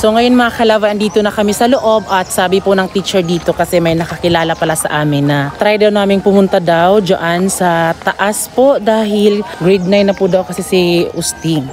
So ngayon mga kalava, andito na kami sa loob at sabi po ng teacher dito kasi may nakakilala pala sa amin na try daw namin pumunta daw dyan sa taas po dahil grade 9 na po daw kasi si Usting.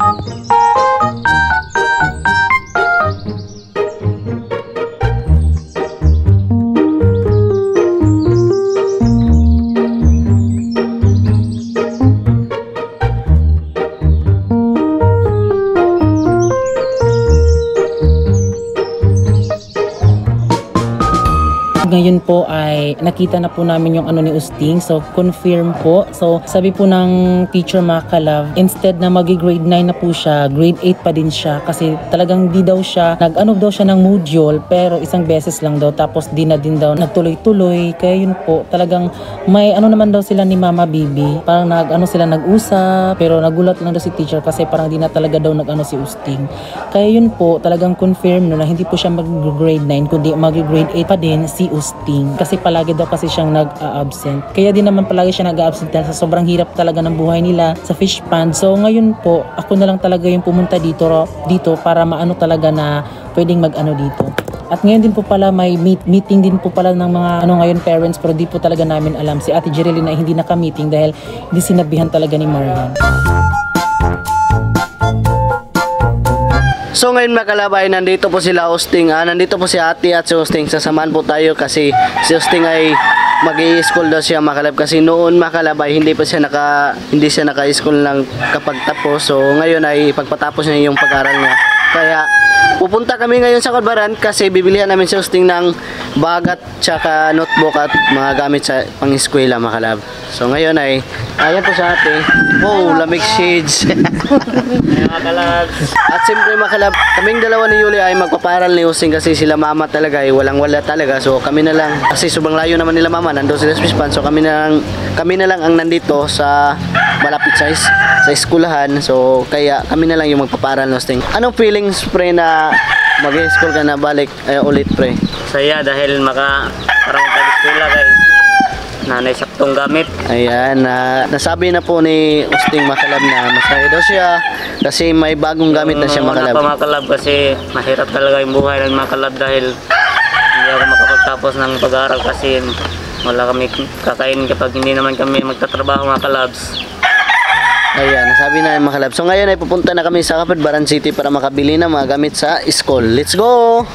Ngayon po ay nakita na po namin yung ano ni Usting. So confirm po. So sabi po ng teacher mga kalab, instead na magi-grade 9 na po siya, grade 8 pa din siya kasi talagang di daw siya nag-ano daw siya ng module pero isang beses lang daw tapos di na din daw nagtuloy-tuloy. Kaya yun po, talagang may ano naman daw sila ni Mama Bibi. Parang nag-ano sila nag-usap pero nagulat lang daw si teacher kasi parang di na talaga daw nag-ano si Usting. Kaya yun po, talagang confirm no, na hindi po siya mag-grade 9 kundi mag-grade 8 pa din si Usting. Kasi palagi daw kasi siyang nag-absent. Kaya din naman palagi siya nag-absent dahil sa sobrang hirap talaga ng buhay nila sa fish pond. So ngayon po, ako na lang talaga yung pumunta dito para maano talaga na pwedeng mag-ano dito. At ngayon din po pala may meeting din po pala ng mga ngayon parents pero di po talaga namin alam. Si Ate Jerilyn ay hindi naka-meeting dahil hindi sinabihan talaga ni Marian. So ngayon mga kalabay, nandito po sila Usting, nandito po si Ate at si Usting. Sasamahan po tayo kasi si Usting ay mag-i-school daw siya mga kalab. Kasi noon mga kalabay, hindi siya naka-school lang kapag tapos. So ngayon ay pagpatapos niya yung pag-aral niya. Kaya pupunta kami ngayon sa Kudbaran kasi bibilihan namin si Usting ng bag at tsaka notebook at mga gamit sa pang-eskwela mga kalab. So ngayon ay ayan po sa ate. Oh, lamig shades. Mga kalabs. At siyempre mga kalab, kaming dalawa ni Yuli ay magpaparal ni Usting kasi sila mama talaga ay walang-wala talaga. So kami na lang, kasi sobrang layo naman nila mama, nandoon sila sa Pispan. So kami na lang ang nandito sa malapit sa eskulahan. So kaya kami na lang yung magpaparal ni Usting. Anong feelings pre na mag-school ka na balik ulit pre? Saya dahil parang pag-eskwela kay nanay saktong gamit. Ayan, nasabi na po ni Usting makalab na masaya daw siya kasi may bagong gamit na siya makalab. Una pa makalab kasi mahirap talaga yung buhay ng makalab dahil hindi ako makapagtapos ng pag-aaral kasi wala kami kakain kapag hindi naman kami magtatrabaho makalabs. Ayan, nasabi na yung makalab. So ngayon ay pupunta na kami sa Kudbaran City para makabili ng mga gamit sa school. Let's go!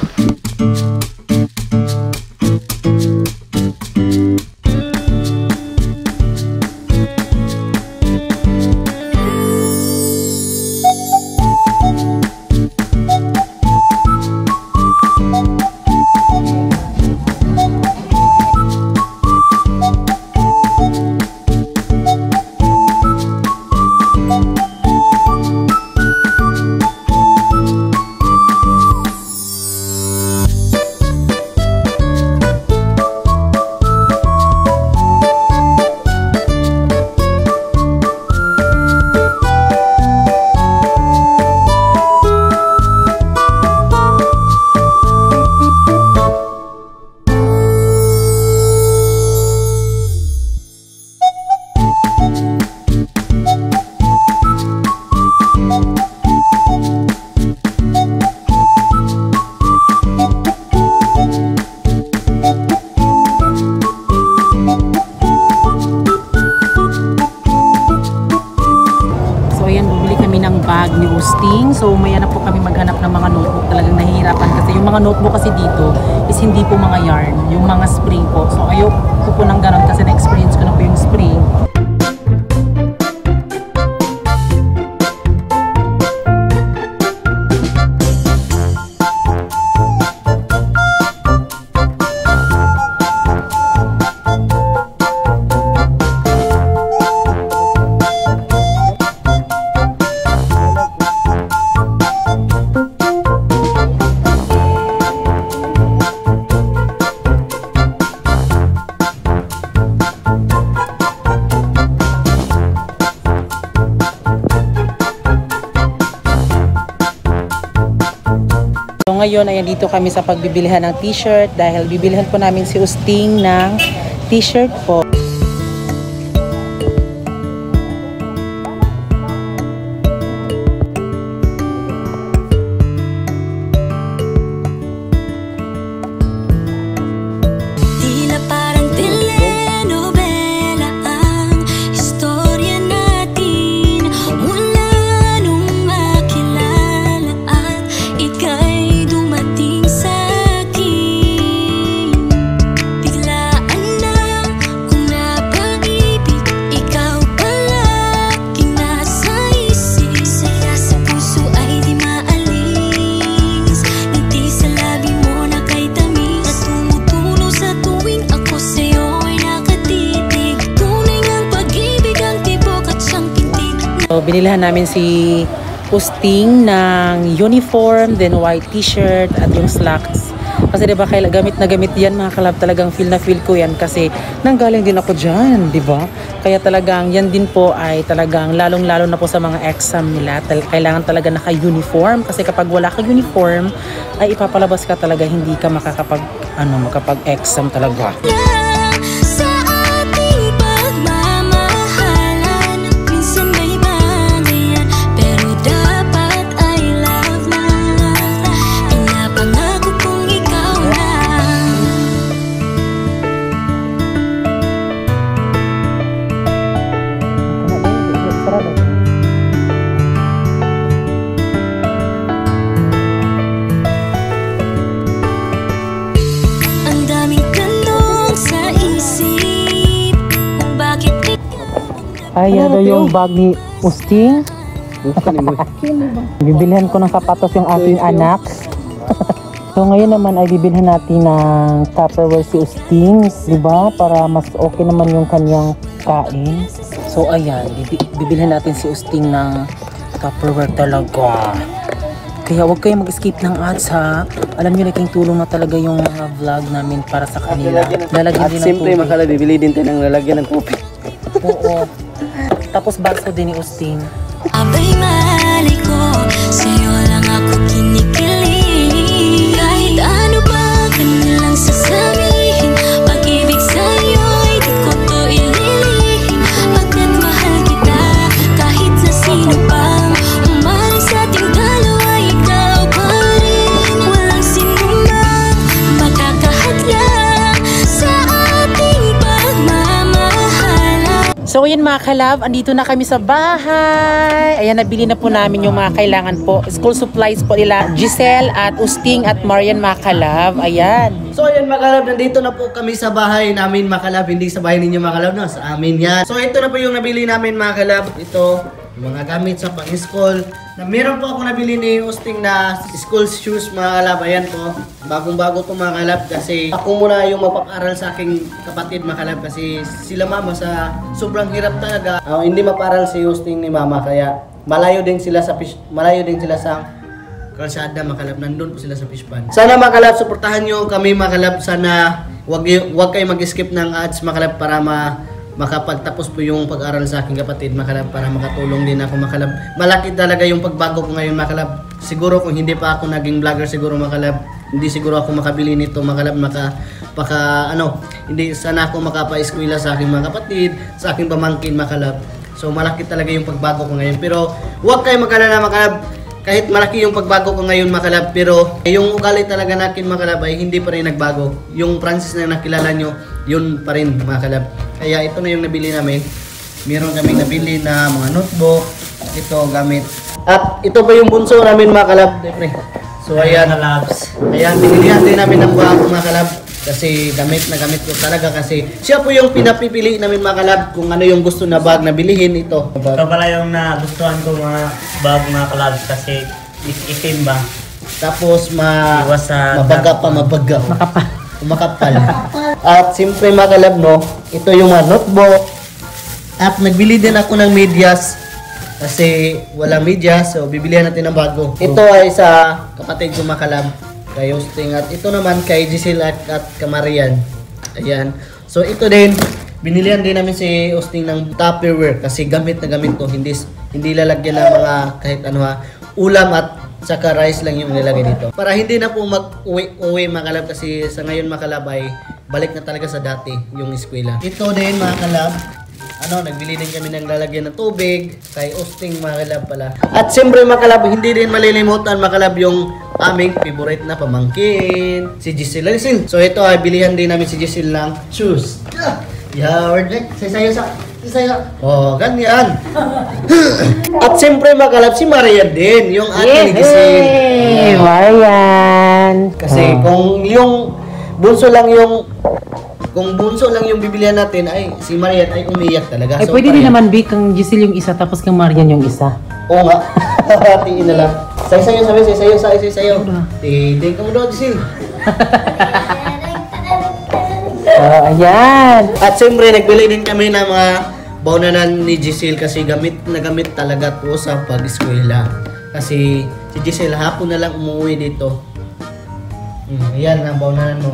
Ni Usting. So maya na po kami maghanap ng mga notebook. Talagang nahihirapan kasi yung mga notebook kasi dito is hindi po mga yarn, yung mga spring po. So ayoko po ng ganun kasi na-experience ko na po yung spring. So ngayon ay dito kami sa pagbibilihan ng t-shirt dahil bibilihan po namin si Usting ng t-shirt po. So, binilhan namin si Usting ng uniform, then white t-shirt at yung slacks. Kasi diba gamit na gamit yan mga kalab, talagang feel na feel ko yan kasi nanggaling din ako dyan, diba? Kaya talagang yan din po ay talagang lalong-lalo na po sa mga exam nila. Kailangan talaga naka-uniform kasi kapag wala ka uniform ay ipapalabas ka talaga, hindi ka makapag-exam talaga. Ayan yung bag ni Usting. Bibilhan ko ng sapatos yung aking anak. So ngayon naman ay bibilhan natin ng Tupperware si Usting, diba? Para mas okay naman yung kanyang kain. So ayan, bibilhan natin si Usting ng Tupperware talaga. Kaya huwag kayong mag-skip ng ads ha. Alam nyo, laking tulong na talaga yung mga vlog namin para sa kanila. Lalagyan din ng siyempre makala bibili din tayo ng lalagyan ng kopi. Oo. Tapos baso din ni Usting. Abay mali ko, sa'yo lang ako kinikilig. Kahit ano ba kanilang sasabihin, pag-ibig sa'yo'y di ko to ililihim. Pagkat mahal kita, kahit na sino pang umalis sa ating dalawa, ikaw pa rin. Walang sinumang makakahadlang sa ating pagmamahalan. So yun mga kalab, andito na kami sa bahay. Ayan, nabili na po namin yung mga kailangan po. School supplies po nila Giselle at Usting at Marian mga kalab. Ayan. So ayan mga kalab, nandito na po kami sa bahay namin mga kalab. Hindi sa bahay ninyo mga kalab, no? Sa amin yan. So ito na po yung nabili namin mga kalab. Ito, yung mga gamit sa pang-school. Na meron po ako nabili ni Usting na school shoes mga kalab. Ayan po, bagong-bago po mga kalab. Kasi ako muna yung magpapaaral sa aking kapatid mga kalab. Kasi sila mama sa sobrang hirap talaga. Hindi maparal si Usting ni mama. Kaya malayo din sila sa kalsada mga kalab. Nandun po sila sa fish pond. Sana mga kalab, suportahan nyo kami mga kalab. Sana wag kayo mag-skip ng ads mga kalab para makapagtapos po yung pag-aral sa aking kapatid mga kalab, para makatulong din ako mga kalab. Malaki talaga yung pagbago ko ngayon mga kalab. Siguro kung hindi pa ako naging vlogger siguro mga kalab, hindi siguro ako makabili nito mga kalab, hindi sana ako makapa-eskwela sa aking mga kapatid, sa aking pamangkin mga kalab. So malaki talaga yung pagbago ko ngayon. Pero huwag kayo mag-alala mga kalab, kahit malaki yung pagbago ko ngayon mga kalab, pero yung ugali talaga natin mga kalab ay hindi pa rin nagbago. Yung Francis na nakilala nyo, yun pa rin mga kalab. Kaya ito na yung nabili namin. Meron kaming nabili na mga notebook. Ito gamit. At ito pa yung bunso namin mga kalab. So ayan, ayan, binilihan din namin ng bag mga kalab. Kasi gamit na gamit ko talaga kasi siya po yung pinapipili namin mga kalab kung ano yung gusto na bag na bilihin. Ito pala yung nagustuhan ko mga bag mga kalabs kasi itim ba? Tapos Iwas sa mabaga. Makapal. At siyempre mga kalab, no, ito yung mga notebook. At nagbili din ako ng medyas kasi wala medyas, so bibilihan natin ng bago. Ito ay sa kapatid ko mga kalab, kay Usting, at ito naman kay Giselle at Kamarian. Ayan. So ito din, binilihan din namin si Usting ng Tupperware kasi gamit na gamit to, hindi lalagyan ng mga kahit ano ulam at saka rice lang yung nilagay dito. Para hindi na po mag-uwi mga kalab kasi sa ngayon mga kalab ay balik na talaga sa dati yung eskwela. Ito din mga kalab, nagbili din kami ng lalagyan ng tubig kay Usting mga kalab pala. At siyempre mga kalab, hindi din malilimutan mga kalab yung aming favorite na pamangkin, si Giselle. So ito ay bilihan din namin si Giselle ng shoes. Yeah, Sayo. Oh, ganyan. At siyempre mga kalab, si Marian din, yung ate ni Giselle. Hey, Marian. Kasi kung bunso lang yung bibilihan natin ay si Marian ay umiyak talaga. Ay, so, pwede din naman kang Giselle yung isa tapos kang Marian yung isa. Oo nga. Tiin na lang. Sayo. Tiin ka mo daw, Giselle. Ayan. At siyempre, nagbili din kami ng mga baunanan ni Giselle kasi gamit na gamit talaga to sa pag-eskwela. Kasi si Giselle hapon na lang umuwi dito. Ayan ang baunanan mo.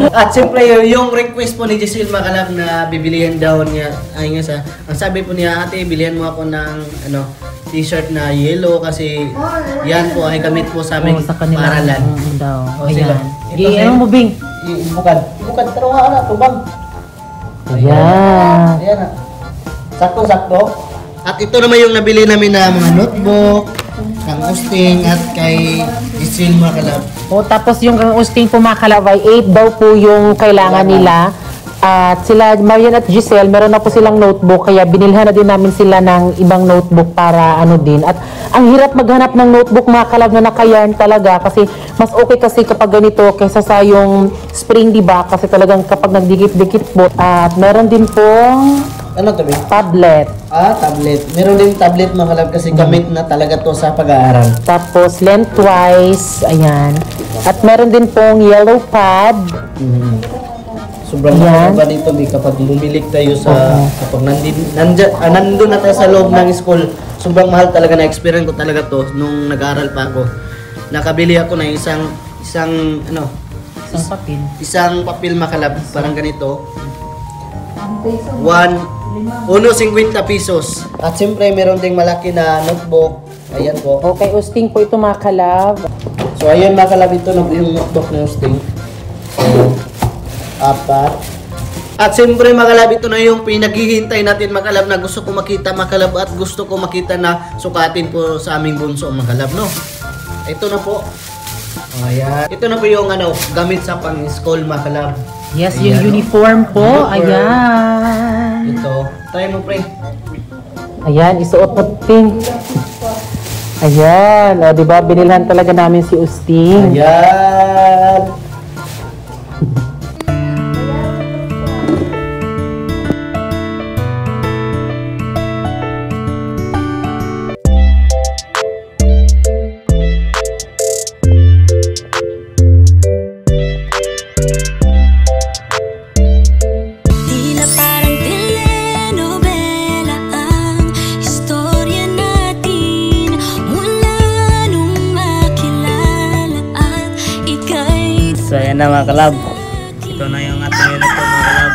At siyempre yung request po ni Giselle Makalab na bibilihan daw niya ay nga sa ang sabi po niya, ate bilihan mo ako ng t-shirt na yellow kasi yan po ay gamit po sa aming sa kanila paaralan. daw. Sila. Ayan. Ano mo, Bing? Bukad pero wala tubag. Ayan. Ayan. Sakto. At ito naman yung nabili namin na mga notebook, kang Usting at kay Giselle Makalab. O, tapos yung Usting po mga kalabay, 8 daw po yung kailangan nila. At sila, Marian at Giselle, meron na po silang notebook, kaya binilhan na din namin sila ng ibang notebook para ano din. At ang hirap maghanap ng notebook mga kalab na naka-yarn talaga kasi mas okay kasi kapag ganito kaysa sa yung spring, di ba? Kasi talagang kapag nagdikit-dikit po. At meron din pong Ano to, Bing? tablet. Tablet. Meron din tablet mga kalab kasi gamit na talaga to sa pag-aaral. Tapos lengthwise, ayan. At meron din pong yellow pad. Sobrang mahal ba dito, Bing, kapag bumili tayo sa kapag nandun na tayo sa loob ng school, sobrang mahal talaga. Na experience ko talaga to nung nag-aaral pa ako. Nakabili ako ng isang papel. isang papel makalab, parang ganito. 1.50 pesos. At siyempre meron ding malaki na notebook. Ayan po. Okay, Usting po ito mga kalab. So ayan mga kalab, ito na po yung notebook na Usting. So, 4. At siyempre mga kalab, ito na yung pinaghihintay natin mga kalab na gusto ko makita mga kalab at gusto ko makita na sukatin po sa aming bunso mga kalab, no? Ito na po. Ayan. Ito na po yung gamit sa pang-school mga kalab. Yes, Ayan, yung uniform po. Uniform. Ayan. Ito. Try mo, pre. Ayan, isuot mo, Ting. Ayan. O, diba? Binilhan talaga namin si Usting. Ayan. Tila parang telenovela ang istorya natin mula nung makilala at ika'y So ayan na mga kalab. Ito na yung ating uniform mga kalab.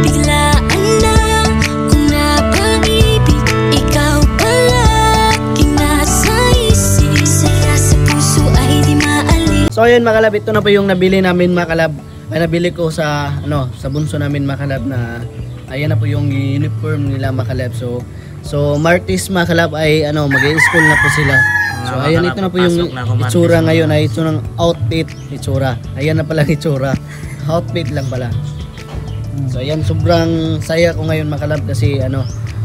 biglaan na kung napaibig. Ikaw palagi nasa isip, saya sa puso ay di maalis. So ayun mga kalab, ito na po yung nabili namin mga kalab. Ay nabili ko sa sa bunso namin mga kalab na ayan na po yung uniform nila mga kalab. So Martis mga kalab ay mag-i-school na po sila. So Mga ayan, kalab, ito na po yung pasok na ako, Martis, itsura mga ngayon, ay ito ng outfit itsura. Ayan na pala ang itsura. Outfit lang pala. So ayan, sobrang saya ko ngayon mga kalab kasi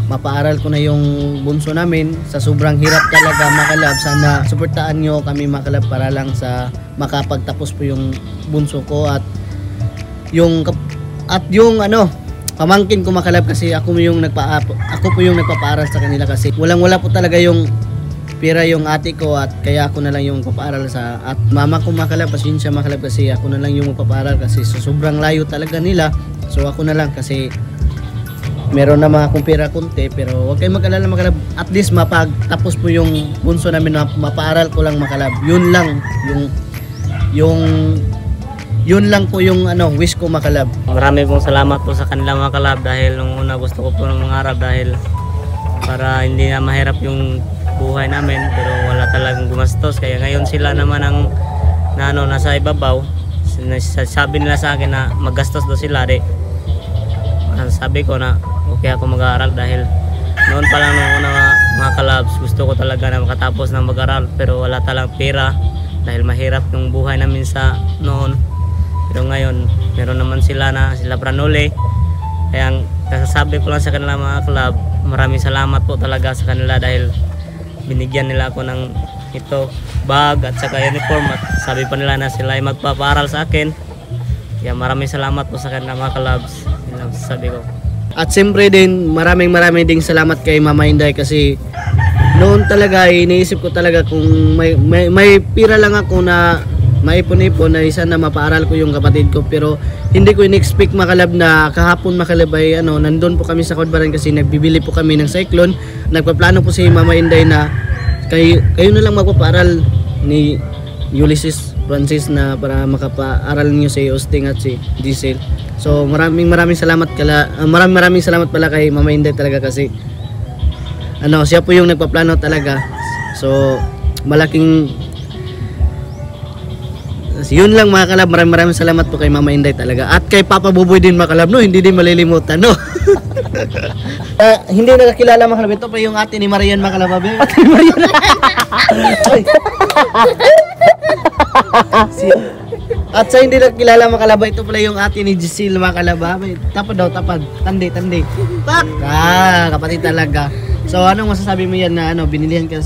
mapaaral ko na yung bunso namin sa sobrang hirap talaga mga kalab. Sana suportahan nyo kami mga kalab para lang sa makapagtapos po yung bunso ko at yung pamangkin ko mga kalab kasi ako po yung nagpapaaral sa kanila kasi wala po talaga yung pera yung ate ko at kaya ako na lang yung magpapaaral at mama ko mga kalab, pasensya mga kalab kasi ako na lang yung magpapaaral kasi sobrang layo talaga nila. So ako na lang kasi meron na mga akong pera kunti pero huwag kayong mag-alala mga kalab, at least mapagtapos po yung bunso namin na mapaaral ko lang mga kalab. Yun lang po yung wish ko mga kalab. Marami pong salamat po sa kanila mga kalab dahil nung una gusto ko po ng mangarap dahil para hindi na mahirap yung buhay namin pero wala talagang gumastos kaya ngayon sila naman ang nasa ibabaw. Sabi nila sa akin na maggastos daw sila sabi ko na okay ako mag-aaral dahil noon pa lang nung una mga kalabs gusto ko talaga na makatapos ng mag-aaral pero wala talagang pera dahil mahirap yung buhay namin sa noon. Pero ngayon, meron naman sila Pranole. Kaya kasasabi ko lang sa kanila mga club, maraming salamat po talaga sa kanila dahil binigyan nila ako ng bag at saka uniform at sabi pa nila na sila ay magpapaaral sa akin. Kaya maraming salamat po sa kanila mga clubs. Yun lang sabi ko. At siyempre din, maraming ding salamat kay Mama Inday kasi noon talaga iniisip ko talaga kung may pira lang ako na maipon-ipon na sana mapaaral ko yung kapatid ko, pero hindi ko in-expect mga kalab na kahapon mga kalab ay nandun po kami sa Codbaran kasi nagbibili po kami ng Cyclone. Nagpaplano po si Mama Inday na kayo na lang magpapaaral ni Ulysses Francis na para makapaaral niyo si Osting at si Giselle. So maraming salamat maraming salamat pala kay Mama Inday talaga kasi siya po yung nagpaplano talaga. So malaking yun lang mga kalab, maraming salamat po kay Mama Inday talaga at kay Papa Buboy din mga kalab, hindi din malilimutan hindi nakakilala mga kalab, ito pa yung ate ni Marian mga kalab. Ate ni Marian at sa hindi nakilala mga kalab, ito pala yung ate ni Giselle mga kalab. Tapad tandi kapatid talaga. So anong masasabi mo yan na binilihan ka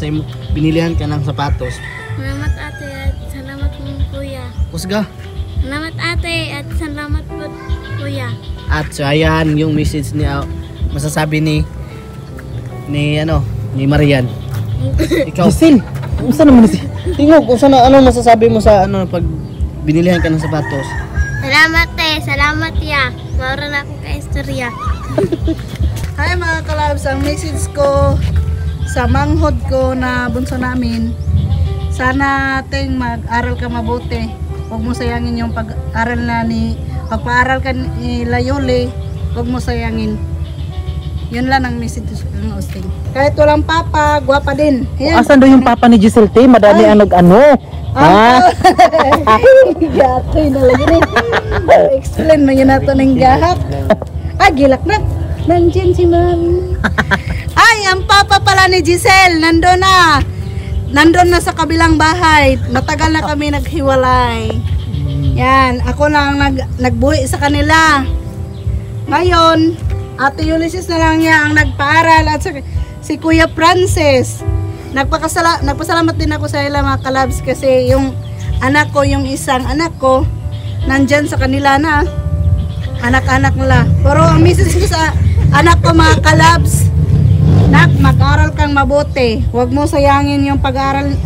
ng sapatos? Salamat ate at salamat po kuya. Kusga. Salamat ate at salamat po kuya. At so ayan yung message ni masasabi ni Marian. Ikaw. Giselle, unsa naman si? Tingog, ano masasabi mo sa pag binilihan ka ng sapatos? Salamat salamat ya. Maura na ako ka-istorya. Hi mga kalabs, ang message ko sa manghod ko na bunso namin, sana ating mag-aral ka mabuti. Huwag mo sayangin yung pag-aral pagpaaral ka ni Layuli, huwag mo sayangin. Yun lang ang message ko ng Osting. Kahit walang papa, gwapa din. Asan daw yung papa ni Giselle te? Madami ang ha? Gatoy na lagi ni. Explain mo yun nato ng gahak. Gilak na. Nandiyan si mami. Ay, ang papa pala ni Giselle, nandun na sa kabilang bahay. Matagal na kami naghiwalay. Yan, ako lang nagbuhi sa kanila. Ngayon, Ate Ulysses na lang niya ang nagpaaral at si Kuya Francis. Nagpasalamat din ako sa ila mga kalabs kasi yung anak ko, yung isang anak ko, nandyan sa kanila na. Anak-anak nila. Pero ang message ko sa anak ko mga kalabs, mag-aral kang mabuti. Huwag mo sayangin yung pag-aral.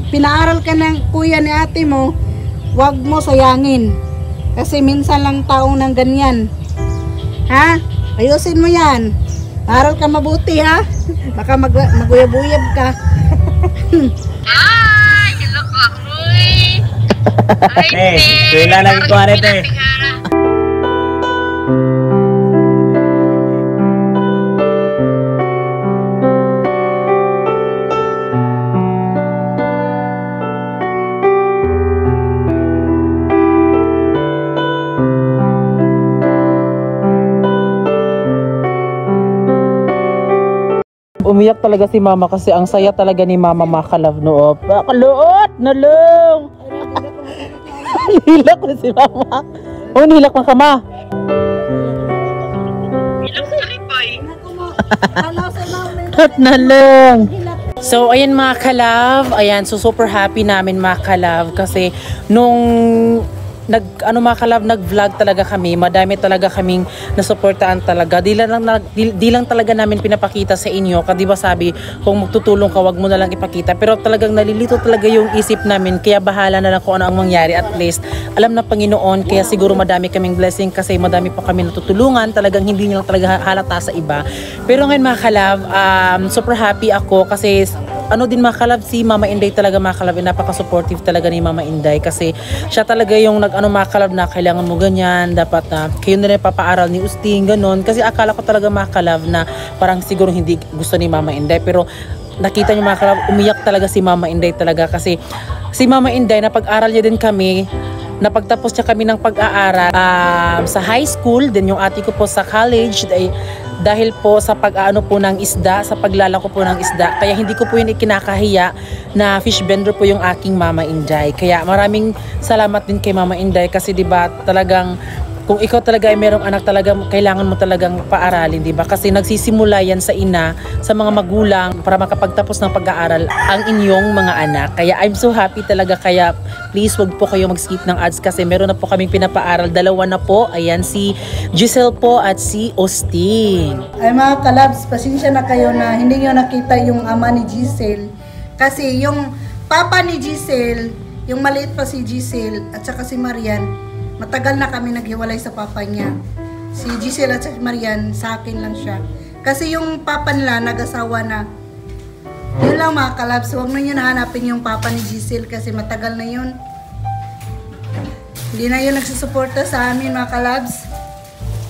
Pinaaral ka ng kuya ni ate mo, huwag mo sayangin. Kasi minsan lang taong ng ganyan. Ha? Ayusin mo yan. Aral ka mabuti ha. Baka maguyab-uyab ka. Ay, hello ka, Roy. Kailan lang ito arete. Umiyak talaga si Mama kasi ang saya talaga ni Mama makalove no. Kaluot na lang. Hilak na si Mama. Nilak man ka ma. Hilak na lang. So ayan mga kalove, so super happy namin mga kalove kasi nung nag-vlog talaga kami, madami talaga kaming nasuportaan talaga. Di lang talaga namin pinapakita sa inyo. Kasi diba sabi, kung magtutulong ka, wag mo na lang ipakita. Pero talagang nalilito talaga yung isip namin. Kaya bahala na lang kung ano ang mangyari. At least, alam na Panginoon. Kaya siguro madami kaming blessing kasi madami pa kami natutulungan. Talagang hindi nyo lang talaga halata sa iba. Pero ngayon mga kalove, super happy ako kasi din mga kalove, si Mama Inday talaga mga kalove, napaka-supportive talaga ni Mama Inday kasi siya talaga yung mga kalove na kailangan mo ganyan, dapat kayo na rin papaaral ni Usting, ganon. Kasi akala ko talaga mga kalove na parang siguro hindi gusto ni Mama Inday, pero nakita niyo mga kalove, umiyak talaga si Mama Inday talaga kasi si Mama Inday, napag-aral niya din kami, napagtapos niya kami ng pag-aaral sa high school, din yung ate ko po sa college, dahil po sa pag-aano po ng isda, sa paglalako po ng isda. Kaya hindi ko po yun ikinakahiya na fish vendor po yung aking Mama Inday. Kaya maraming salamat din kay Mama Inday kasi 'di ba talagang kung ikaw talaga ay merong anak, talaga kailangan mo talagang paaralin, 'di ba? Kasi nagsisimula yan sa ina, sa mga magulang para makapagtapos ng pag-aaral ang inyong mga anak. Kaya I'm so happy talaga, kaya please wag po kayo mag-skip ng ads kasi meron na po kaming pinapaaral, dalawa na po. Ayan, si Giselle po at si Osting. Ay mga kalabs, pasensya na kayo na hindi nyo nakita yung ama ni Giselle. Kasi yung papa ni Giselle, yung maliit pa si Giselle at saka si Marian, matagal na kami naghiwalay sa papa niya. Si Giselle at si Marian, sa akin lang siya. Kasi yung papa nila, nag-asawa na. Yun lang mga kalabs, huwag na yun hanapin yung papa ni Giselle kasi matagal na yun. Hindi na yun nagsusuporta sa amin mga kalabs.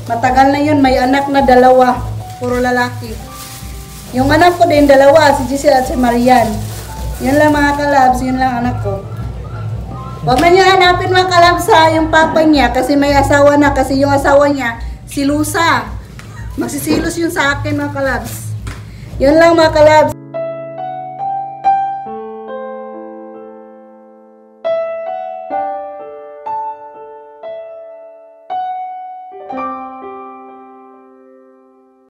Matagal na yun, may anak na 2, puro lalaki. Yung anak ko din 2, si Giselle at si Marian. Yun lang mga kalabs, yun lang anak ko. Huwag na niya hanapin mga kalabs sa yung papa niya kasi may asawa na, kasi yung asawa niya, si Lusa. Magsisilos yun sa akin mga kalabs. Yun lang mga kalabs.